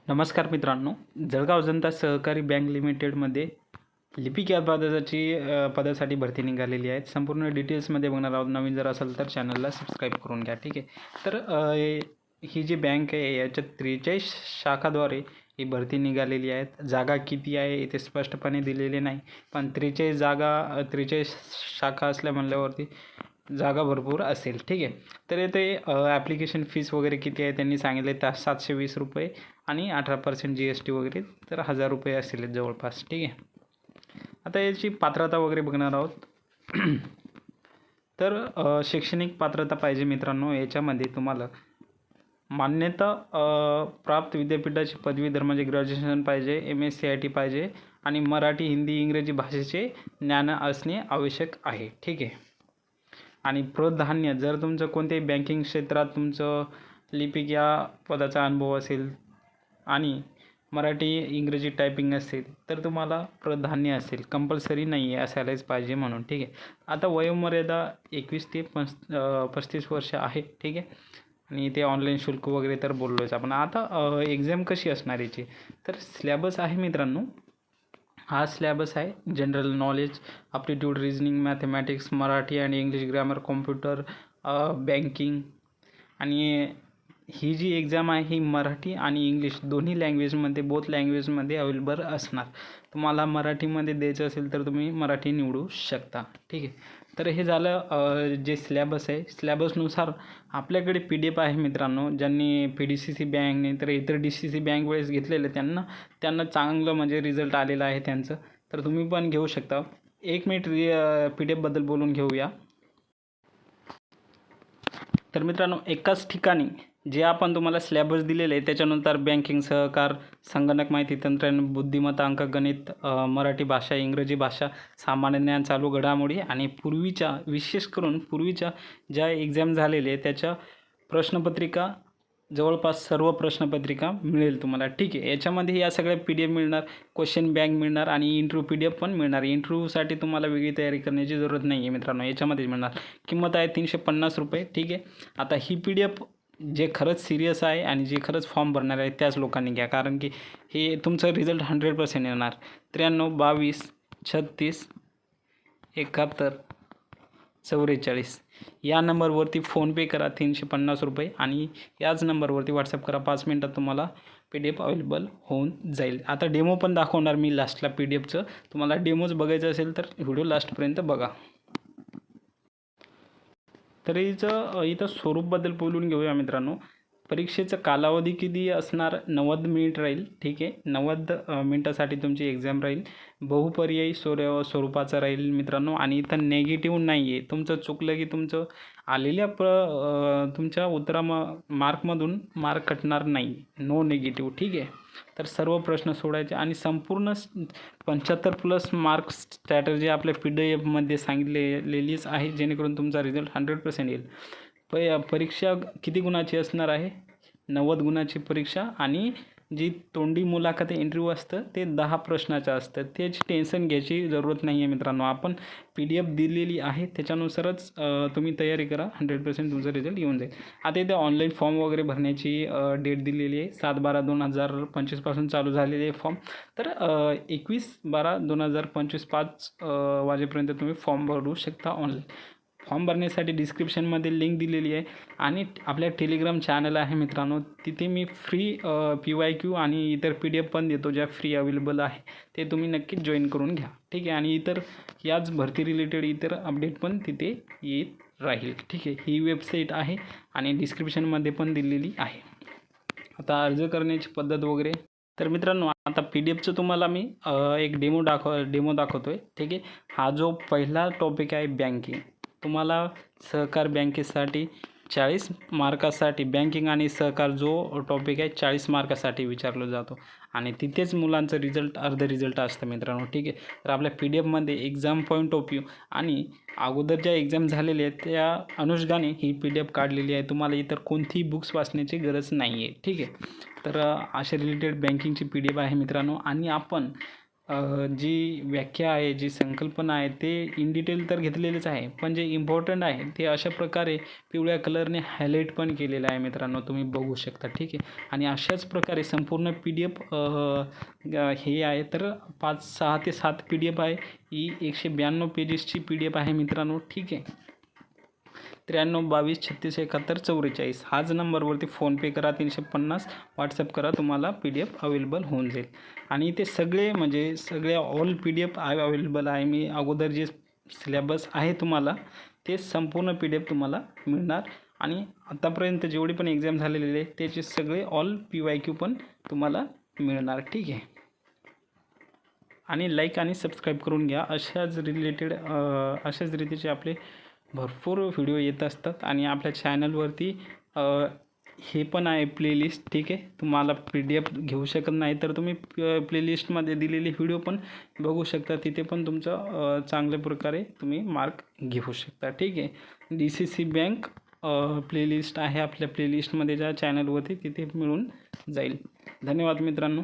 नमस्कार मित्रांनो, जळगाव जनता सहकारी बँक लिमिटेडमध्ये लिपिक या पदासाठी भरती निघालेली आहे. संपूर्ण डिटेल्समध्ये बघणार आहोत. नवीन जर असेल तर चॅनलला सबस्क्राईब करून घ्या. ठीक आहे. तर ही जी बँक आहे याच्यात 43 शाखाद्वारे ही भरती निघालेली आहे. जागा किती आहे इथे स्पष्टपणे दिलेले नाही, पण 43 शाखा असल्या म्हणल्यावरती जागा भरपूर असेल. ठीक आहे. तर इथे ॲप्लिकेशन फीस वगैरे किती आहे त्यांनी सांगितले, 720 रुपये आणि 18% GST वगैरे, तर 1000 रुपये असेल जवळपास. ठीक आहे. आता याची पात्रता वगैरे बघणार आहोत. तर शैक्षणिक पात्रता पाहिजे मित्रांनो. याच्यामध्ये तुम्हाला मान्यता प्राप्त विद्यापीठाची पदवीधर म्हणजे ग्रॅज्युएशन पाहिजे, MSc पाहिजे आणि मराठी, हिंदी, इंग्रजी भाषेचे ज्ञान असणे आवश्यक आहे. ठीक आहे. आणि प्राधान्य जर तुमचं कोणत्याही बँकिंग क्षेत्रात तुमचं लिपिक या पदाचा अनुभव असेल आणि मराठी इंग्रजी टायपिंग असेल तर तुम्हाला प्राधान्य असेल, कंपल्सरी नाही आहे, असायलाच पाहिजे म्हणून. ठीक आहे. आता वयोमर्यादा 21 ते 35 वर्ष आहे. ठीक आहे. आणि ते ऑनलाईन शुल्क वगैरे तर बोललोच आपण. आता एक्झाम कशी असणार याची, तर सिलेबस आहे मित्रांनो. हा सिलेबस आहे general knowledge, aptitude, reasoning, mathematics, Marathi आणि इंग्लिश ग्रामर, कॉम्प्युटर, बँकिंग. आणि ही जी एक्झाम आहे ही मराठी आणि इंग्लिश दोन्ही लँग्वेजमध्ये, बोथ लँग्वेजमध्ये अवेलेबल असणार. तुम्हाला मराठीमध्ये द्यायचं असेल तर तुम्ही मराठी निवडू शकता. ठीक आहे. तर हे झालं जे सिलेबस आहे. सिलेबसनुसार आपल्याकडे PDF आहे मित्रांनो. ज्यांनी PDCC बँक नाही तर इतर DCC बँक वेळेस घेतलेलं त्यांना चांगलं म्हणजे रिझल्ट आलेला आहे त्यांचं, तर तुम्ही पण घेऊ शकता. 1 मिनिट PDF बद्दल बोलून घेऊया. तर मित्रांनो, एकाच ठिकाणी जे आपण तुम्हाला सिलेबस दिलेले आहे त्याच्यानंतर बँकिंग, सहकार, संगणक माहिती तंत्रज्ञान, बुद्धिमत्ता, अंक, गणित, मराठी भाषा, इंग्रजी भाषा, सामान्य ज्ञान, चालू घडामोडी आणि विशेष करून पूर्वीच्या ज्या एक्झाम झालेल्या आहे त्याच्या प्रश्नपत्रिका, जवळपास सर्व प्रश्नपत्रिका मिळेल तुम्हाला. ठीक आहे. याच्यामध्ये या सगळ्या PDF मिळणार, क्वेश्चन बँक मिळणार आणि इंटरव्ह्यू PDF पण मिळणार. इंटरव्ह्यूसाठी तुम्हाला वेगळी तयारी करण्याची जरूरत नाही आहे मित्रांनो, याच्यामध्येच मिळणार. किंमत आहे 350 रुपये. ठीक आहे. आता ही PDF जे खरंच सिरियस आहे आणि जे खरंच फॉर्म भरणार आहे त्याच लोकांनी घ्या, कारण की हे तुमचं रिझल्ट 100% येणार. 93 22 36 71 44 या नंबरवरती फोनपे करा 350 रुपये आणि याच नंबरवरती व्हॉट्सअप करा. 5 मिनटात तुम्हाला PDF अवेलेबल होऊन जाईल. आता डेमो पण दाखवणार मी लास्टला PDFचं. तुम्हाला डेमोज बघायचं असेल तर व्हिडिओ लास्टपर्यंत बघा. तर इथं स्वरूपबद्दल बोलून घेऊया मित्रांनो. परीक्षेचा कालावधी किती असणार, 90 मिनिट राहील. ठीक आहे. 90 मिनटासाठी तुमची एक्झाम राहील. बहुपर्यायी स्वरूपाचा राहील मित्रांनो. आणि इथं नेगेटिव्ह नाही आहे. तुमचं चुकलं की तुमचं आलेल्या तुमच्या मार्कमधून मार्क कटणार नाही. No negative. ठीक आहे. तर सर्व प्रश्न सोडायचे आणि संपूर्ण 75+ मार्क्स स्ट्रॅटर्जी आपल्या PDFमध्ये सांगितलेलीच आहे, जेणेकरून तुमचा रिझल्ट 100% येईल. परीक्षा किती गुणाची असणार आहे, 90 गुणाची परीक्षा. आणि जी तोंडी मुलाखत इंटरव्ह्यू असतं ते 10 प्रश्नाचं असतं. त्याची टेन्शन घ्यायची जरूरत नाही आहे मित्रांनो. आपण PDF दिलेली आहे त्याच्यानुसारच तुम्ही तयारी करा, 100% तुमचा रिझल्ट येऊन जाईल. आता इथे ऑनलाईन फॉर्म वगैरे भरण्याची डेट दिलेली आहे. 7/12/2025 पासून चालू झालेली आहे फॉर्म. तर 21/12/2025 5 वाजेपर्यंत तुम्ही फॉर्म भरू शकता ऑनलाईन. फॉर्म भरण्यासाठी डिस्क्रिप्शनमध्ये लिंक दिलेली आहे आणि आपल्या टेलिग्राम चॅनल आहे मित्रांनो. तिथे मी फ्री PYQ आणि इतर PDF पण देतो ज्या फ्री अवेलेबल आहे. ते तुम्ही नक्कीच जॉईन करून घ्या. ठीक आहे. आणि इतर याच भरती रिलेटेड इतर अपडेट पण तिथे येत राहील. ठीक आहे. ही वेबसाईट आहे आणि डिस्क्रिप्शनमध्ये पण दिलेली आहे. आता अर्ज करण्याची पद्धत वगैरे, तर मित्रांनो आता PDFचं तुम्हाला मी एक डेमो दाखवतो आहे. ठीक आहे. हा जो पहिला टॉपिक आहे बँकिंग, तुम्हाला सहकार बँकेसाठी 40 मार्कासाठी, बँकिंग आणि सहकार जो टॉपिक आहे 40 मार्कासाठी विचारला जातो आणि तिथेच मुलांचं अर्धं रिझल्ट असतं मित्रांनो. ठीक आहे. तर आपल्या PDFमध्ये एक्झाम पॉईंट ऑफ व्ह्यू आणि अगोदर ज्या एक्झाम झालेल्या आहेत त्या अनुषंगाने ही PDF काढलेली आहे. तुम्हाला इतर कोणतीही बुक्स वाचण्याची गरज नाही आहे. ठीक आहे. तर अशा रिलेटेड बँकिंगची PDF आहे मित्रांनो. आणि आपण जी व्याख्या आहे, जी संकल्पना आहे ते इन डिटेल तर घेतलेलेच आहे, पण जे इम्पॉर्टंट आहे ते अशा प्रकारे पिवळ्या कलरने हायलाईट पण केलेलं आहे मित्रांनो, तुम्ही बघू शकता. ठीक आहे. आणि अशाच प्रकारे संपूर्ण PDF हे आहे तर 6 ते 7 PDF आहे. ही 192 पेजेसची PDF आहे मित्रांनो. ठीक आहे. 93 22 36 71 44 हाच नंबरवरती फोनपे करा, 350 व्हॉट्सअप करा, तुम्हाला PDF अवेलेबल होऊन जाईल. आणि ते सगळे म्हणजे सगळे ऑल PDF अवेलेबल आहे. मी अगोदर जे सिलेबस आहे तुम्हाला ते संपूर्ण PDF तुम्हाला मिळणार. आणि आतापर्यंत जेवढे पण एक्झाम झालेले आहे त्याचे सगळे ऑल PYQ पण तुम्हाला मिळणार. ठीक आहे. आणि लाईक आणि सबस्क्राईब करून घ्या. अशाच रीतीचे आपले भरपूर व्हिडिओ येत असतात. आणि आपल्या चॅनलवरती हे पण आहे प्लेलिस्ट. ठीक आहे. तुम्हाला PDF घेऊ शकत नाही तर तुम्ही प्लेलिस्टमध्ये दिलेले व्हिडिओ पण बघू शकता. तिथे पण तुमचं चांगल्या प्रकारे तुम्ही मार्क घेऊ शकता. ठीक आहे. DCC बँक प्लेलिस्ट आहे आपल्या प्लेलिस्टमध्ये, ज्या चॅनलवरती तिथे मिळून जाईल. धन्यवाद मित्रांनो.